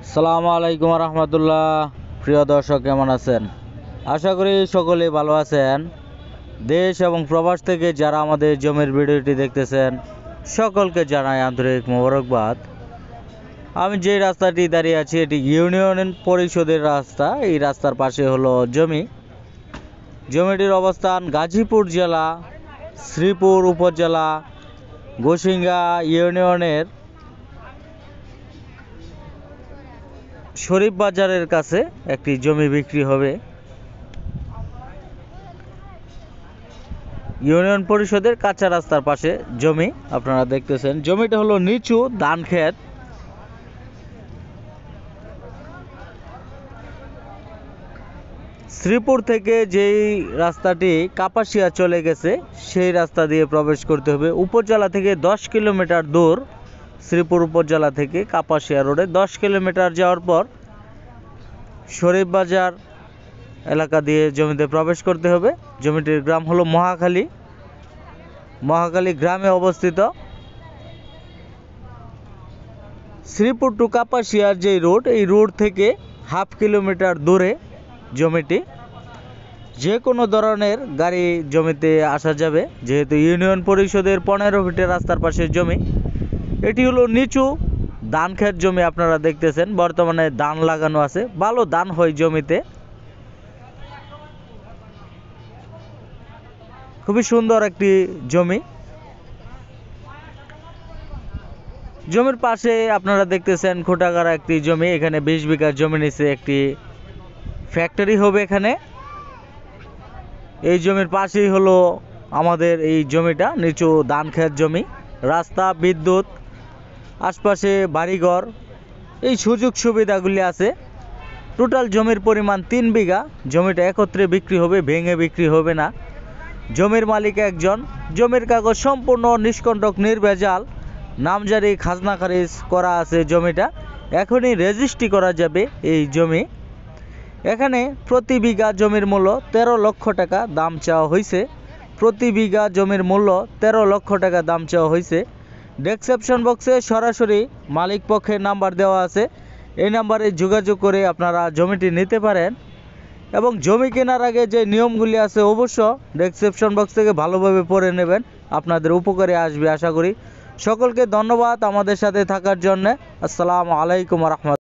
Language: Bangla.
আসসালামু আলাইকুম রহমতুল্লাহ। প্রিয় দর্শক, কেমন আছেন? আশা করি সকলে ভালো আছেন। দেশ এবং প্রবাস থেকে যারা আমাদের জমির ভিডিওটি দেখতেছেন সকলকে জানাই আন্তরিক মোবারকবাদ। আমি যে রাস্তাটি দাঁড়িয়ে আছি এটি ইউনিয়ন পরিষদের রাস্তা। এই রাস্তার পাশে হলো জমিটির অবস্থান গাজীপুর জেলা, শ্রীপুর উপজেলা, গোসিঙ্গা ইউনিয়নের শরীফ বাজারের কাছে একটি জমি বিক্রি হবে। ইউনিয়ন পরিষদের কাঁচা রাস্তার পাশে জমি আপনারা দেখতেছেন। জমিটা হলো নিচু ধান ক্ষেত। শ্রীপুর থেকে যেই রাস্তাটি কাপাসিয়া চলে গেছে সেই রাস্তা দিয়ে প্রবেশ করতে হবে। উপজেলা থেকে 10 কিলোমিটার দূর। শ্রীপুর উপজেলা থেকে কাপাসিয়া রোডে 10 কিলোমিটার যাওয়ার পর শরীফ বাজার এলাকা দিয়ে জমিতে প্রবেশ করতে হবে। জমিটির গ্রাম হলো মহাখালী গ্রামে অবস্থিত। শ্রীপুর টু কাপাসিয়ার যে রোড, এই রোড থেকে হাফ কিলোমিটার দূরে জমিটি। যে কোনো ধরনের গাড়ি জমিতে আসা যাবে, যেহেতু ইউনিয়ন পরিষদের 15 ফিটের রাস্তার পাশে জমি। এটি হলো নিচু ধান ক্ষেত জমি। আপনারা দেখতেছেন বর্তমানে ধান লাগানো আছে, ভালো ধান হয় জমিতে। খুবই সুন্দর একটি জমি। জমির পাশে আপনারা দেখতেছেন খোটাগাড়া একটি জমি। এখানে 20 বিঘা জমি নিচে একটি ফ্যাক্টরি হবে এখানে। এই জমির পাশেই হলো আমাদের এই জমিটা, নিচু ধান ক্ষেত জমি। রাস্তা, বিদ্যুৎ, আশপাশে বাড়িঘর, এই সুযোগ সুবিধাগুলি আছে। টোটাল জমির পরিমাণ 3 বিঘা। জমিটা একত্রে বিক্রি হবে, ভেঙে বিক্রি হবে না। জমির মালিক একজন। জমির কাগজ সম্পূর্ণ নিষ্কণ্টক, নির্ভেজাল, নামজারি, খাজনা খারিজ করা আছে জমিটা। এখনই রেজিস্ট্রি করা যাবে এই জমি। এখানে প্রতি বিঘা জমির মূল্য 13 লক্ষ টাকা দাম চাওয়া হয়েছে। প্রতি বিঘা জমির মূল্য 13 লক্ষ টাকা দাম চাওয়া হয়েছে। ডেসক্রিপশন বক্সে সরাসরি মালিক পক্ষের নাম্বার দেওয়া আছে। এই নাম্বারে যোগাযোগ করে আপনারা জমিটি নিতে পারেন। এবং জমি কেনার আগে যে নিয়মগুলি আছে অবশ্য ডেসক্রিপশন বক্স থেকে ভালোভাবে পড়ে নেবেন, আপনাদের উপকারে আসবে আশা করি। সকলকে ধন্যবাদ আমাদের সাথে থাকার জন্য। আসসালামু আলাইকুম রহমতুল্লাহ।